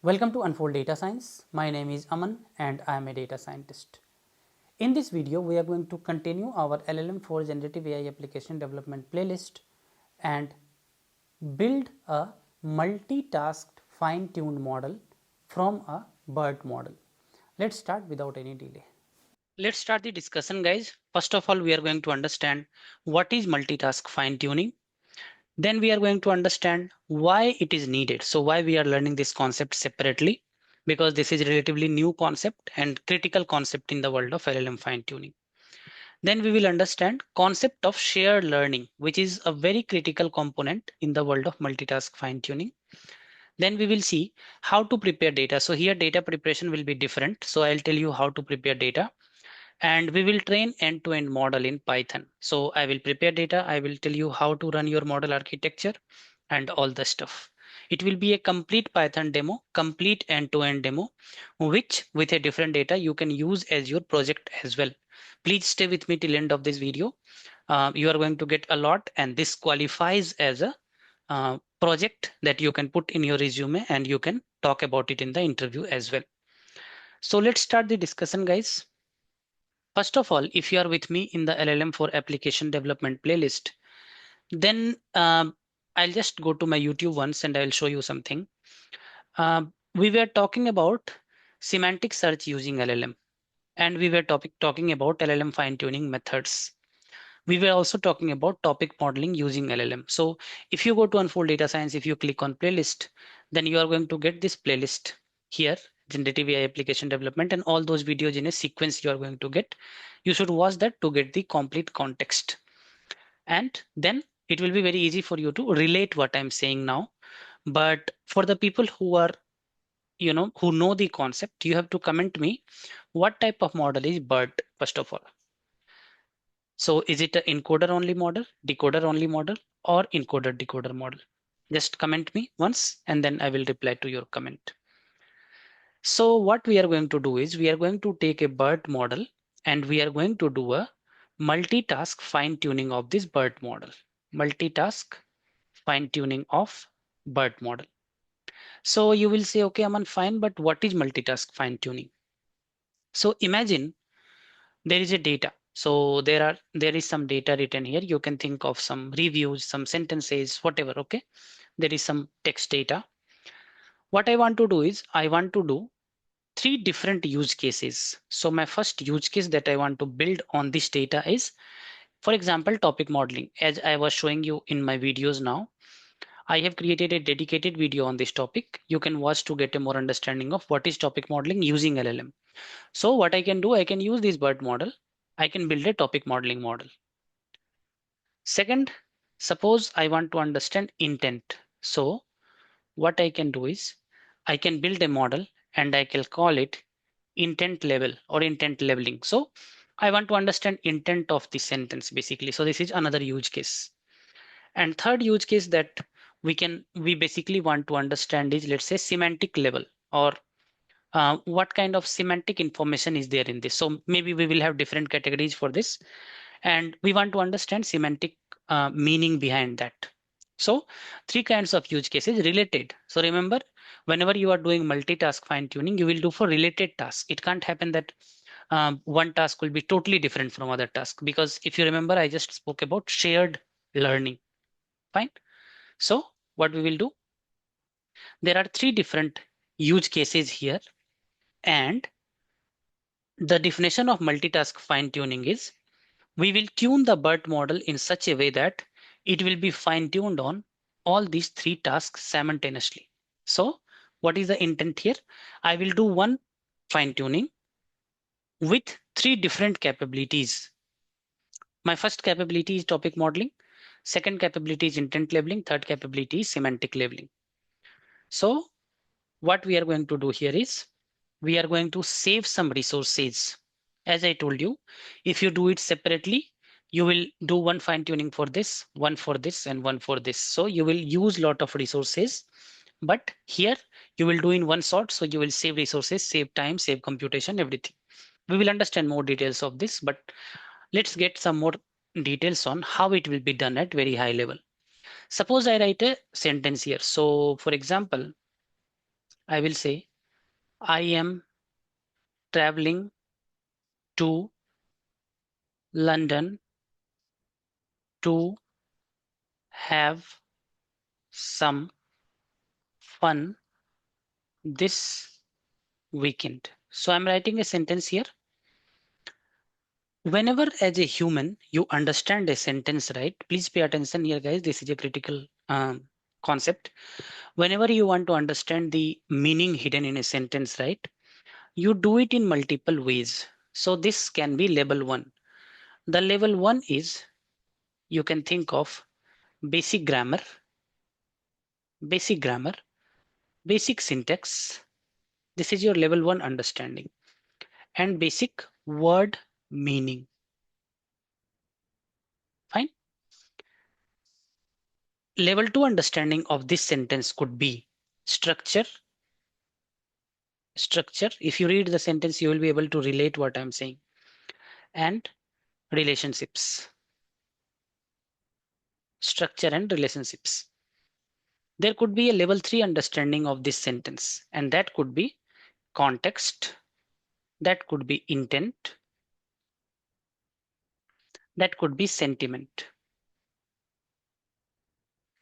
Welcome to Unfold Data Science. My name is Aman and I am a data scientist. In this video, we are going to continue our LLM4 generative AI application development playlist and build a multitasked fine-tuned model from a BERT model. Let's start without any delay. Let's start the discussion, guys. First of all, we are going to understand what is multitask fine tuning. Then we are going to understand why it is needed. So why we are learning this concept separately, because this is a relatively new concept and critical concept in the world of LLM fine tuning. Then we will understand concept of shared learning, which is a very critical component in the world of multitask fine tuning. Then we will see how to prepare data. So here data preparation will be different. So I'll tell you how to prepare data, and we will train end-to-end model in Python. So I will prepare data. I will tell you how to run your model architecture and all the stuff. It will be a complete Python demo, complete end-to-end demo, which with a different data you can use as your project as well. Please stay with me till end of this video. You are going to get a lot, and this qualifies as a project that you can put in your resume and you can talk about it in the interview as well. So let's start the discussion, guys. First of all, if you are with me in the LLM4 application development playlist, then I'll just go to my YouTube once and I'll show you something. We were talking about semantic search using LLM, and we were talking about LLM fine tuning methods. We were also talking about topic modeling using LLM. So if you go to Unfold Data Science, if you click on playlist, then you are going to get this playlist here, generative AI application development, and all those videos in a sequence you are going to get. You should watch that to get the complete context. And then it will be very easy for you to relate what I'm saying now. But for the people who are, who know the concept, you have to comment me what type of model is BERT, first of all. So is it an encoder only model, decoder only model, or encoder decoder model? Just comment me once and then I will reply to your comment. So what we are going to do is we are going to take a BERT model and we are going to do a multitask fine tuning of this BERT model. Multitask fine tuning of BERT model. So you will say, okay, Aman, fine, but what is multitask fine tuning? So imagine there is a data. So there is some data written here. You can think of some reviews, some sentences, whatever. Okay, there is some text data. What I want to do is I want to do three different use cases. So my first use case that I want to build on this data is, for example, topic modeling. As I was showing you in my videos now, I have created a dedicated video on this topic. You can watch to get a more understanding of what is topic modeling using LLM. So what I can do, I can use this BERT model. I can build a topic modeling model. Second, suppose I want to understand intent. So what I can do is I can build a model and I can call it intent level or intent leveling. So I want to understand intent of the sentence basically. So this is another use case. And third use case that we basically want to understand is, let's say, semantic level, or what kind of semantic information is there in this. So maybe we will have different categories for this, and we want to understand semantic meaning behind that. So three kinds of use cases related. So remember, whenever you are doing multitask fine tuning, you will do for related tasks. It can't happen that one task will be totally different from other task, because if you remember, I just spoke about shared learning. Fine. So what we will do, there are three different use cases here, and the definition of multitask fine tuning is we will tune the BERT model in such a way that it will be fine tuned on all these three tasks simultaneously. So what is the intent here? I will do one fine tuning with three different capabilities. My first capability is topic modeling. Second capability is intent labeling. Third capability is semantic labeling. So what we are going to do here is we are going to save some resources. As I told you, if you do it separately, you will do one fine tuning for this, one for this, and one for this. So you will use a lot of resources. But here you will do in one shot. So you will save resources, save time, save computation, everything. We will understand more details of this, but let's get some more details on how it will be done at very high level. Suppose I write a sentence here. So for example, I will say, I am traveling to London to have some fun this weekend. So I'm writing a sentence here. Whenever as a human you understand a sentence, right? Please pay attention here, guys. This is a critical concept. Whenever you want to understand the meaning hidden in a sentence, right? You do it in multiple ways. So this can be level one. The level one is, you can think of basic grammar, basic grammar, basic syntax. This is your level one understanding, and basic word meaning. Fine. Level two understanding of this sentence could be structure. Structure. If you read the sentence, you will be able to relate what I'm saying. And relationships. Structure and relationships. There could be a level three understanding of this sentence, and that could be context. That could be intent. That could be sentiment.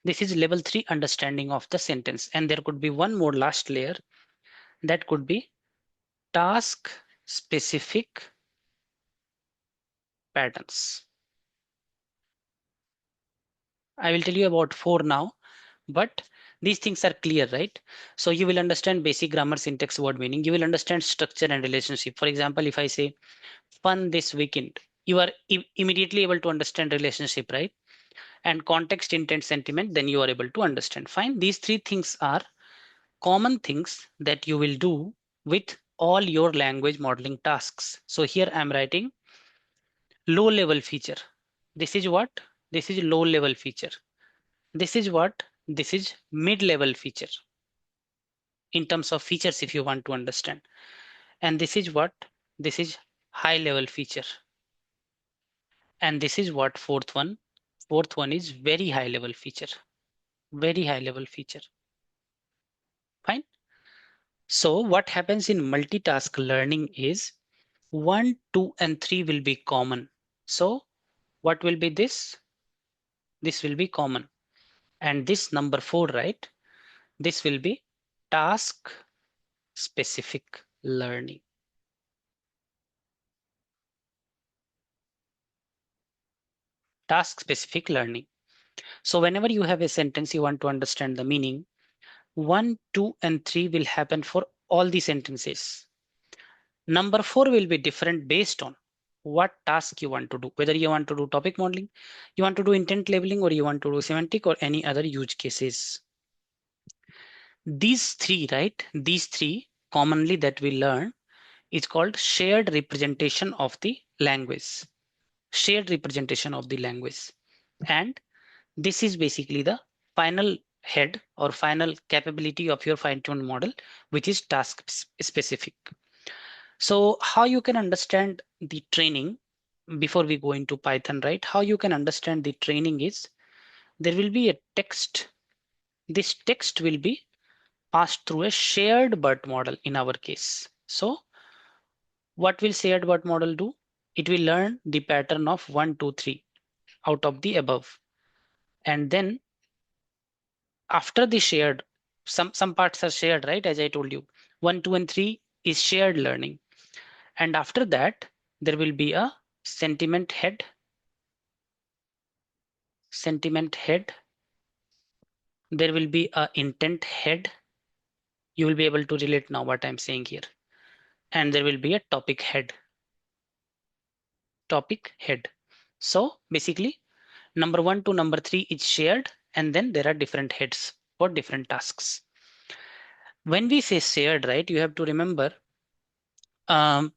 This is level three understanding of the sentence. And there could be one more last layer. That could be task specific patterns. I will tell you about four now, but these things are clear, right? So you will understand basic grammar, syntax, word meaning. You will understand structure and relationship. For example, if I say fun this weekend, you are immediately able to understand relationship, right? And context, intent, sentiment, then you are able to understand. Fine. These three things are common things that you will do with all your language modeling tasks. So here I'm writing low level feature. This is what? This is low level feature. This is what? This is mid level feature in terms of features if you want to understand. And this is what? This is high level feature. And this is what? Fourth one. Fourth one is very high level feature. Very high level feature. Fine. So what happens in multitask learning is 1, 2, and 3 will be common. So what will be this? This will be common. And this number 4, right? This will be task specific learning. Task specific learning. So whenever you have a sentence, you want to understand the meaning, 1, 2, and 3 will happen for all the sentences. Number 4 will be different based on what task you want to do, whether you want to do topic modeling, you want to do intent labeling, or you want to do semantic or any other use cases. These three, right? These three commonly that we learn is called shared representation of the language. Shared representation of the language. And this is basically the final head or final capability of your fine-tuned model, which is task specific. So how you can understand the training before we go into Python, right? How you can understand the training is there will be a text. This text will be passed through a shared BERT model in our case. So what will shared BERT model do? It will learn the pattern of 1, 2, 3 out of the above. And then after the shared, some parts are shared, right? As I told you, 1, 2, and 3 is shared learning. And after that, there will be a sentiment head, sentiment head. There will be a intent head. You will be able to relate now what I'm saying here. And there will be a topic head, topic head. So basically, number 1 to number 3 is shared, and then there are different heads for different tasks. When we say shared, right, you have to remember um,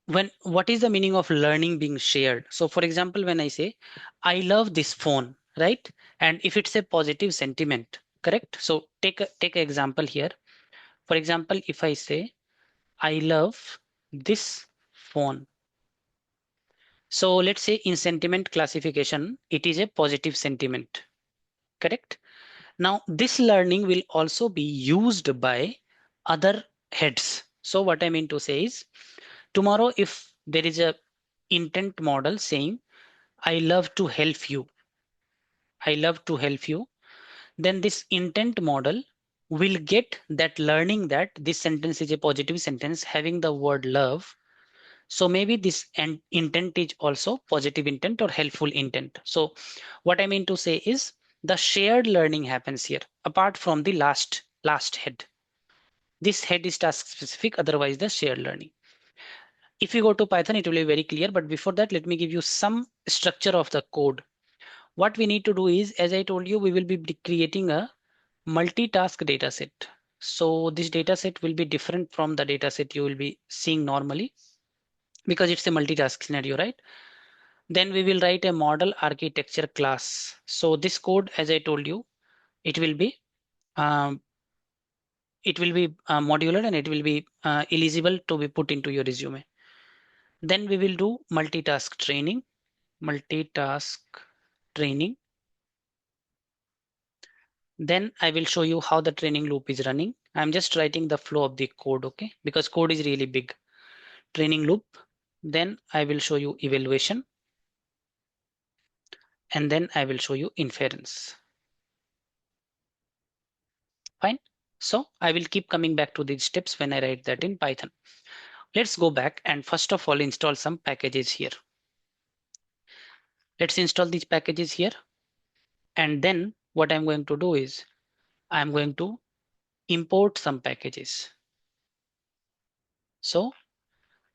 what is the meaning of learning being shared. So for example, when I say I love this phone, right, and if it's a positive sentiment, correct? So take an example here. For example, if I say I love this phone, so let's say in sentiment classification it is a positive sentiment, correct? Now this learning will also be used by other heads. So what I mean to say is, tomorrow if there is a intent model saying, I love to help you, I love to help you, then this intent model will get that learning that this sentence is a positive sentence having the word love. So maybe this intent is also positive intent or helpful intent. So what I mean to say is the shared learning happens here apart from the last head. This head is task specific, otherwise the shared learning. If you go to Python, it will be very clear. But before that, let me give you some structure of the code. What we need to do is, as I told you, we will be creating a multitask dataset. So this dataset will be different from the dataset you will be seeing normally because it's a multitask scenario, right? Then we will write a model architecture class. So this code, as I told you, it will be um, modular and it will be eligible to be put into your resume. Then we will do multitask training. Then I will show you how the training loop is running. I'm just writing the flow of the code, okay? Because code is really big. Training loop. Then I will show you evaluation. And then I will show you inference. Fine. So I will keep coming back to these steps when I write that in Python. Let's go back and first of all install some packages here. Let's install these packages here. And then what I'm going to do is I'm going to import some packages. So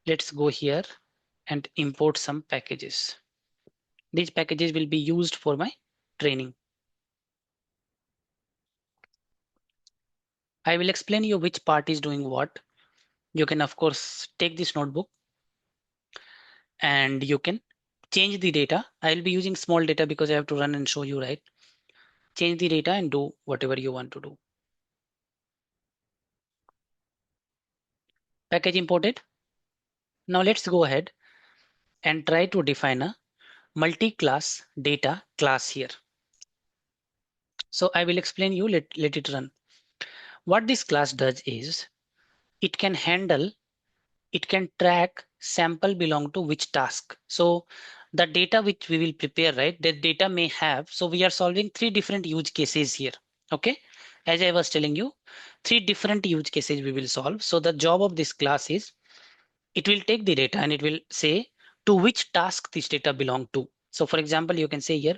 let's go here and import some packages. These packages will be used for my training. I will explain you which part is doing what. You can of course take this notebook and you can change the data. I'll be using small data because I have to run and show you, right? Change the data and do whatever you want to do. Package imported. Now let's go ahead and try to define a multi-class data class here. So I will explain you, let it run. What this class does is it can handle, it can track sample belong to which task. So the data which we will prepare, right? The data may have, so we are solving 3 different use cases here. Okay. As I was telling you, 3 different use cases we will solve. So the job of this class is it will take the data and it will say to which task this data belong to. So for example, you can say here,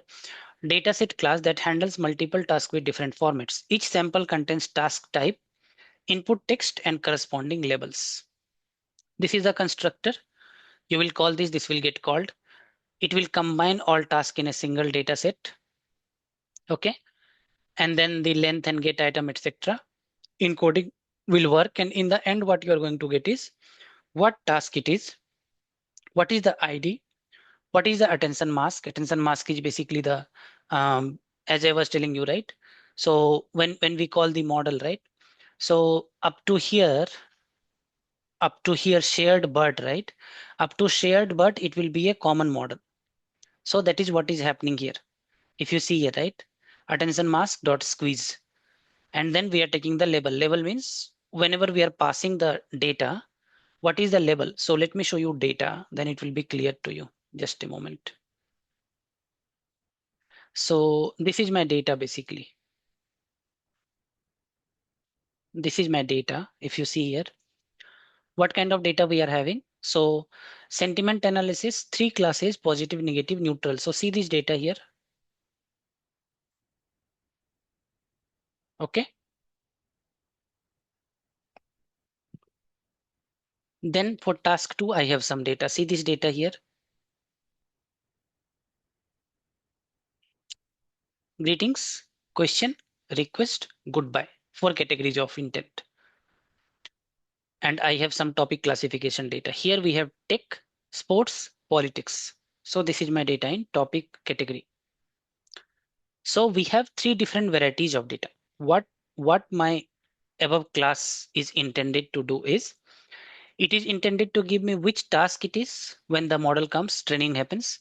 dataset class that handles multiple tasks with different formats. Each sample contains task type, input text, and corresponding labels. This is a constructor. You will call this will get called. It will combine all tasks in a single data set. Okay. And then the length and get item, etc. Encoding will work. And in the end, what you are going to get is what task it is, what is the ID, what is the attention mask. Attention mask is basically the, as I was telling you, right? So when we call the model, right? So up to here shared BERT, right? Up to shared BERT, it will be a common model. So that is what is happening here. If you see here, right? Attention mask dot squeeze. And then we are taking the label. Label means whenever we are passing the data, what is the label? So let me show you data, then it will be clear to you. Just a moment. So this is my data basically. This is my data. If you see here, what kind of data we are having? So sentiment analysis, 3 classes, positive, negative, neutral. So see this data here. Okay. Then for task 2, I have some data. See this data here. Greetings, question, request, goodbye. 4 categories of intent. And I have some topic classification data. Here we have tech, sports, politics. So this is my data in topic category. So we have 3 different varieties of data. What my above class is intended to do is, it is intended to give me which task it is when the model comes, training happens.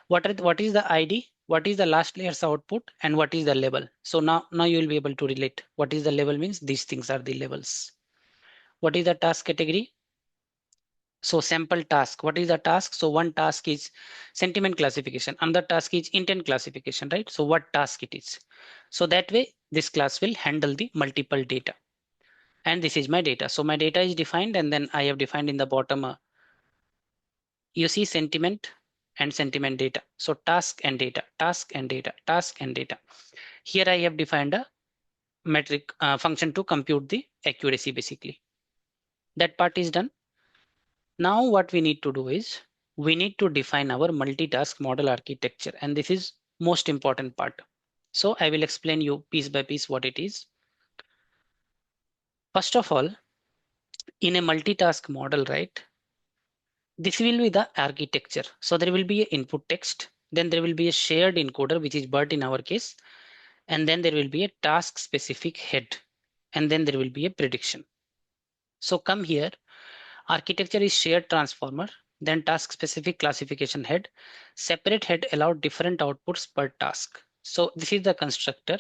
What is the ID? what is the last layer's output and what is the label. So now you will be able to relate. What is the label means these things are the labels. What is the task category? So sample task, what is the task? So one task is sentiment classification, another task is intent classification, right? So what task it is. So that way this class will handle the multiple data. And this is my data. So my data is defined and then I have defined in the bottom, you see sentiment and sentiment data. So task and data, task and data, task and data. Here I have defined a metric function to compute the accuracy basically. That part is done. Now what we need to do is we need to define our multitask model architecture, and this is most important part. So I will explain you piece by piece what it is. First of all, in a multitask model, right? This will be the architecture. So there will be an input text, then there will be a shared encoder, which is BERT in our case, and then there will be a task specific head, and then there will be a prediction. So come here. Architecture is shared transformer, then task specific classification head. Separate head allow different outputs per task. So this is the constructor.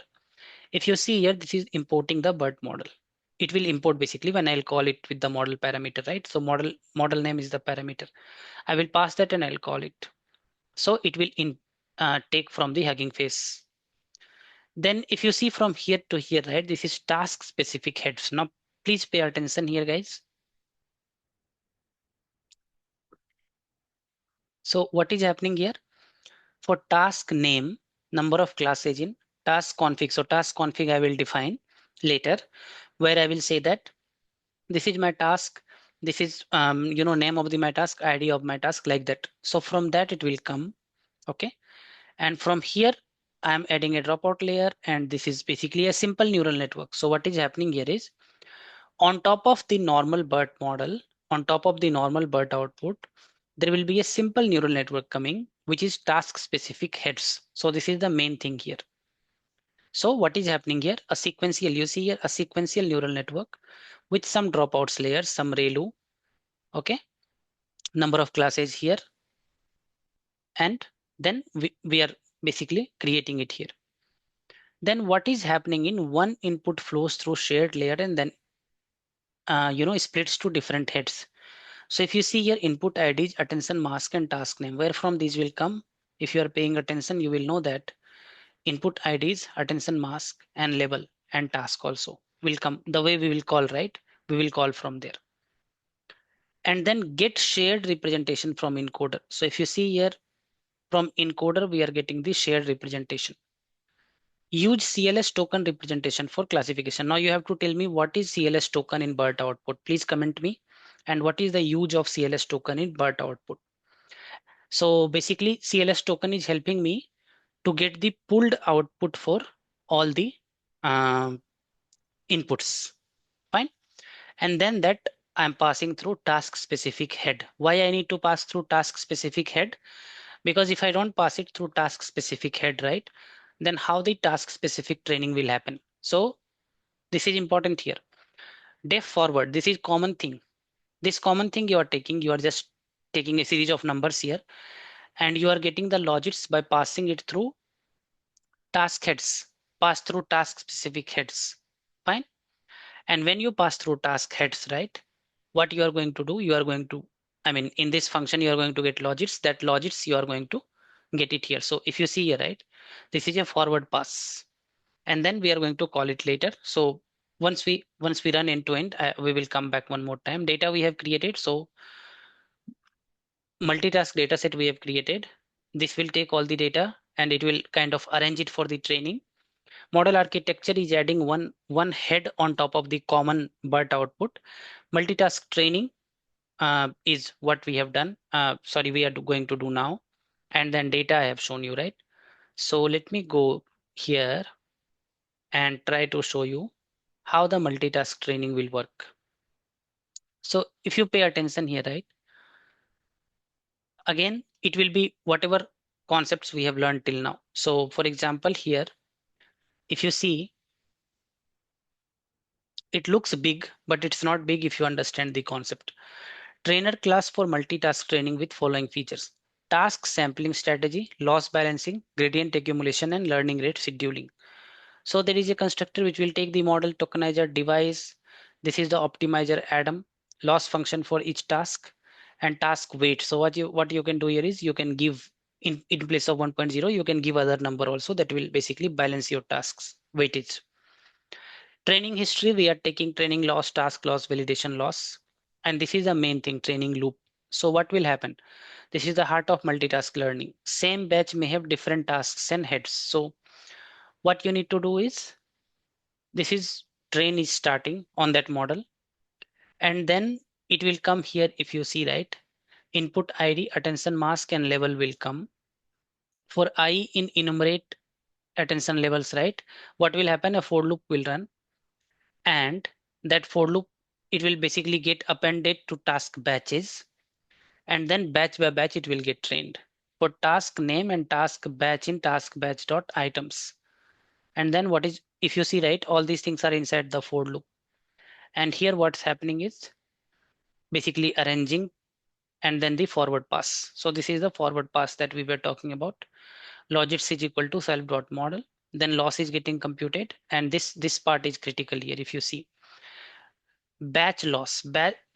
If you see here, this is importing the BERT model. It will import basically when I'll call it with the model parameter, right? So model name is the parameter. I will pass that and I'll call it. So it will take from the Hugging Face. Then if you see from here to here, right, this is task specific heads. Now please pay attention here, guys. So what is happening here? For task name, number of classes in task config. So task config I will define later, where I will say that this is my task. This is name of my task, ID of my task, like that. So from that it will come. Okay. And from here, I'm adding a dropout layer, and this is basically a simple neural network. So what is happening here is on top of the normal BERT model, on top of the normal BERT output, there will be a simple neural network coming, which is task specific heads. So this is the main thing here. So what is happening here? A sequential, you see here, a sequential neural network with some dropouts layers, some ReLU, okay? Number of classes here. And then we are basically creating it here. Then what is happening in one input flows through shared layer and then, splits to different heads. So if you see here input IDs, attention mask and task name, where from these will come? If you are paying attention, you will know that input IDs, attention mask and label and task also will come the way we will call, right? We will call from there. And then get shared representation from encoder. So if you see here from encoder, we are getting the shared representation. Use CLS token representation for classification. Now you have to tell me what is CLS token in BERT output. Please comment me. And what is the use of CLS token in BERT output? So basically CLS token is helping me to get the pulled output for all the inputs. Fine. And then that I'm passing through task specific head. Why I need to pass through task specific head? Because if I don't pass it through task specific head, right, then how the task specific training will happen? So this is important here. Def forward, this is common thing. This common thing you are taking, you are just taking a series of numbers here and you are getting the logics by passing it through task heads, pass through task specific heads. Fine. And when you pass through task heads, right, what you are going to do, you are going to, in this function, you are going to get logics. That logics you are going to get it here. So if you see here, right, this is a forward pass. And then we are going to call it later. So once we run end to end, we will come back one more time. Data we have created. So multitask data set we have created. This will take all the data and it will kind of arrange it for the training. Model architecture is adding one head on top of the common BERT output. Multitask training is what we have done. We are going to do now. And then data I have shown you, right? So let me go here and try to show you how the multitask training will work. So if you pay attention here, right, again, it will be whatever concepts we have learned till now. So for example, here, if you see, it looks big, but it's not big if you understand the concept. Trainer class for multitask training with following features. task sampling strategy, loss balancing, gradient accumulation, and learning rate scheduling. So there is a constructor which will take the model tokenizer device. This is the optimizer Adam, loss function for each task, and task weight. So what you can do here is you can give in place of 1.0, you can give other number also that will basically balance your tasks weightage. Training history, we are taking training loss, task loss, validation loss. And this is the main thing, training loop. So what will happen? This is the heart of multitask learning. Same batch may have different tasks and heads. So what you need to do is, this is train is starting on that model. And then it will come here if you see, right? Input ID, attention mask, and level will come. For I in enumerate attention levels, right? What will happen? A for loop will run, and that for loop, it will basically get appended to task batches, and then batch by batch it will get trained. For task name and task batch in task batch dot items. And then what is, if you see, right, all these things are inside the for loop. And here what's happening is basically arranging and then the forward pass. So this is the forward pass that we were talking about. Logits is equal to self dot model. Then loss is getting computed, and this part is critical here. If you see batch loss,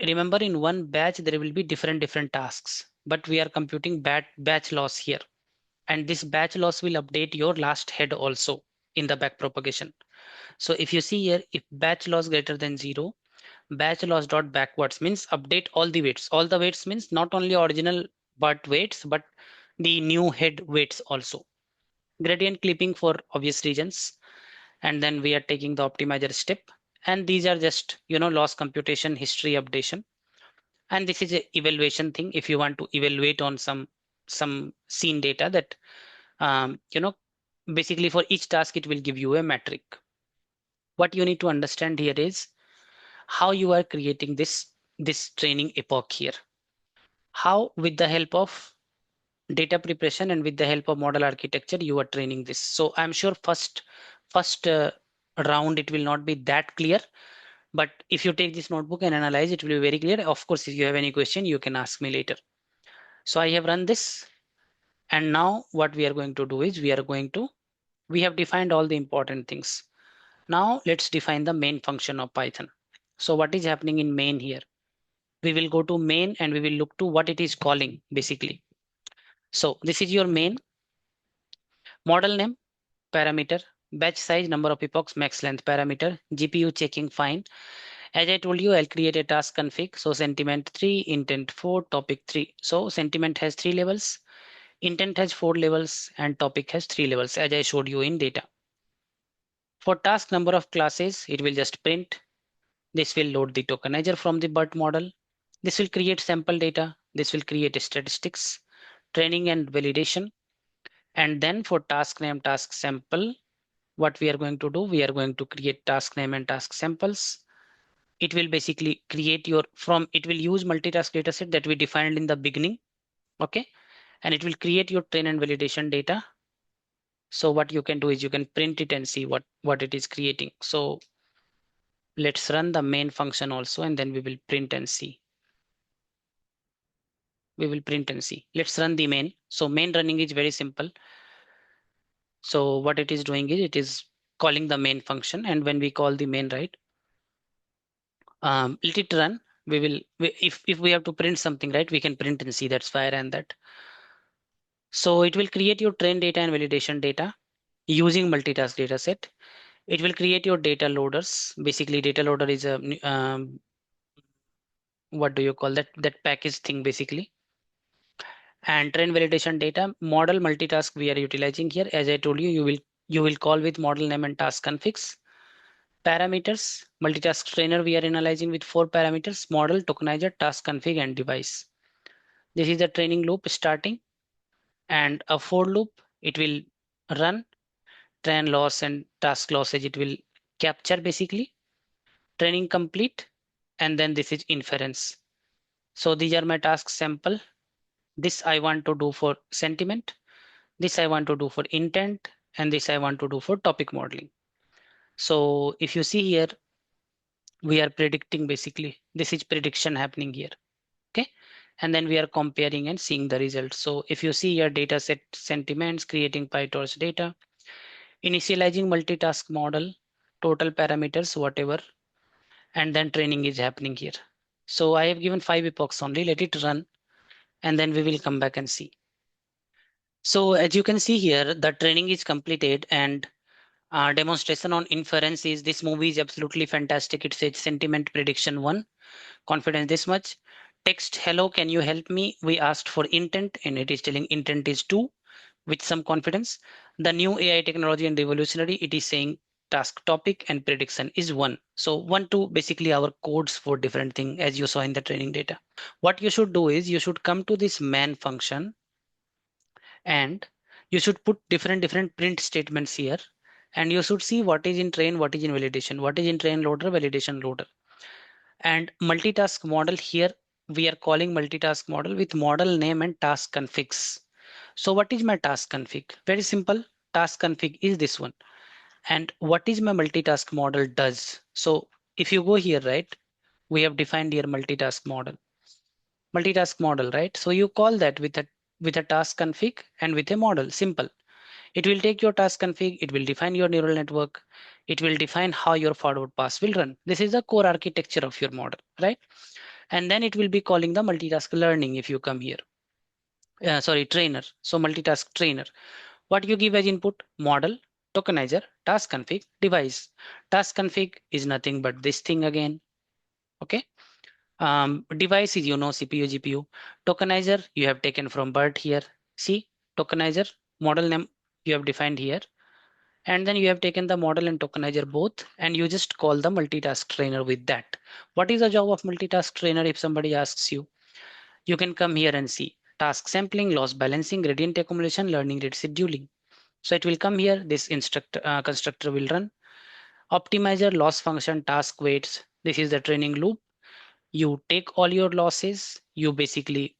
remember in one batch there will be different tasks, but we are computing batch loss here, and this batch loss will update your last head also in the back propagation. So if you see here, if batch loss greater than 0, batch loss dot backwards means update all the weights. All the weights means not only original but weights, but the new head weights also. Gradient clipping for obvious reasons. And then we are taking the optimizer step. And these are just, loss computation, history updation. And this is a evaluation thing. If you want to evaluate on some scene data that, basically for each task, it will give you a metric. What you need to understand here is how you are creating this training epoch here. How, with the help of data preparation and with the help of model architecture, you are training this. So I'm sure first round it will not be that clear, but if you take this notebook and analyze, it will be very clear. Of course, if you have any question, you can ask me later. So I have run this, and now what we are going to do is we have defined all the important things. Now let's define the main function of Python. So what is happening in main here? We will go to main and we will look to what it is calling basically. So this is your main. Model name, parameter, batch size, number of epochs, max length parameter, GPU checking fine. As I told you, I'll create a task config. So sentiment 3, intent 4, topic 3. So sentiment has 3 levels, intent has 4 levels, and topic has 3 levels, as I showed you in data. For task number of classes, it will just print. This will load the tokenizer from the BERT model. This will create sample data. This will create statistics, training and validation. And then for task name, task sample, what we are going to do, we are going to create task name and task samples. It will basically create it will use multitask dataset that we defined in the beginning. Okay. And it will create your train and validation data. So what you can do is you can print it and see what it is creating. So let's run the main function also, and then we will print and see. Let's run the main. So main running is very simple. So what it is doing is it is calling the main function, and when we call the main, right, let it run. If we have to print something, right, we can print and see. That's why I ran that. So it will create your train data and validation data using multitask dataset. It will create your data loaders. Basically, data loader is a what do you call that package thing basically. And train validation data model multitask we are utilizing here. As I told you, you will call with model name and task configs. Parameters, multitask trainer we are analyzing with 4 parameters: model, tokenizer, task config, and device. This is the training loop starting, and a for loop. It will run train loss and task losses. It will capture basically. Training complete, and then this is inference. So these are my task sample. This I want to do for sentiment. This I want to do for intent, and this I want to do for topic modeling. So if you see here, we are predicting basically, this is prediction happening here. Okay. and then we are comparing and seeing the results. So if you see your data set sentiments, creating PyTorch data, initializing multitask model, total parameters, whatever, and then training is happening here. So I have given 5 epochs only, let it run, and then we will come back and see. So as you can see here, the training is completed, and demonstration on inference is this movie is absolutely fantastic. It says sentiment prediction 1, confidence this much. Text, hello, can you help me? We asked for intent, and it is telling intent is 2 with some confidence. The new AI technology and revolutionary, it is saying task topic and prediction is 1. So 1, 2, basically our codes for different thing as you saw in the training data. What you should do is you should come to this man function, and you should put different print statements here, and you should see what is in train, what is in validation, what is in train loader, validation loader, and multitask model. Here we are calling multitask model with model name and task configs. So what is my task config? Very simple. Task config is this one. And what is my multitask model does? So if you go here, right, we have defined here multitask model. Multitask model, right? So you call that with a task config and with a model. Simple. It will take your task config, it will define your neural network, it will define how your forward pass will run. This is the core architecture of your model, right? And then it will be calling the multitask learning if you come here. Sorry, trainer. So multitask trainer. What you give as input? Model, tokenizer, task config, device. Task config is nothing but this thing again. Okay. Device is, CPU, GPU. Tokenizer you have taken from BERT here. See, tokenizer, model name you have defined here. And then you have taken the model and tokenizer both, and you just call the multitask trainer with that. What is the job of multitask trainer if somebody asks you? You can come here and see task sampling, loss balancing, gradient accumulation, learning rate scheduling. So it will come here, this constructor will run. Optimizer, loss function, task weights. This is the training loop. You take all your losses, you basically,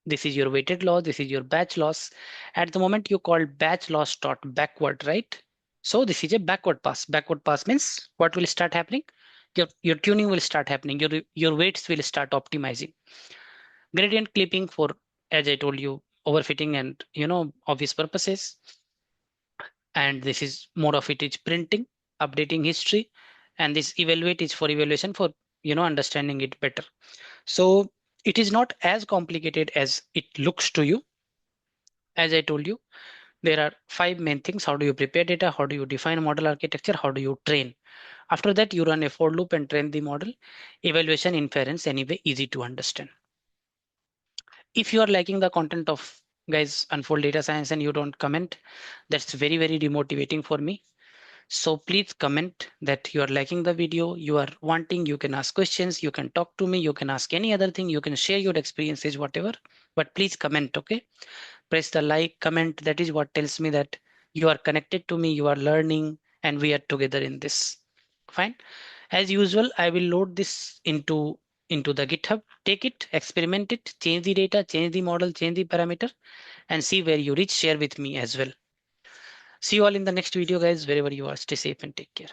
this is your weighted loss, this is your batch loss. At the moment you call batch loss dot backward, right? So this is a backward pass. Backward pass means what will start happening? Your tuning will start happening. Your weights will start optimizing. Gradient clipping for, as I told you, overfitting and obvious purposes. And this is more of it is printing, updating history, and this evaluate is for evaluation for understanding it better. So it is not as complicated as it looks to you. As I told you, there are 5 main things. How do you prepare data? How do you define model architecture? How do you train? After that, you run a for loop and train the model. Evaluation, inference, anyway, easy to understand. If you are liking the content of guys Unfold Data Science and you don't comment, that's very demotivating for me. So please comment that you are liking the video, you are wanting, you can ask questions, you can talk to me, you can ask any other thing, you can share your experiences, whatever, but please comment, okay? Press the like, comment, that is what tells me that you are connected to me, you are learning, and we are together in this. Fine. As usual, I will load this into the GitHub, take it, experiment it, change the data, change the model, change the parameter, and see where you reach, share with me as well. See you all in the next video, guys. Wherever you are, stay safe and take care.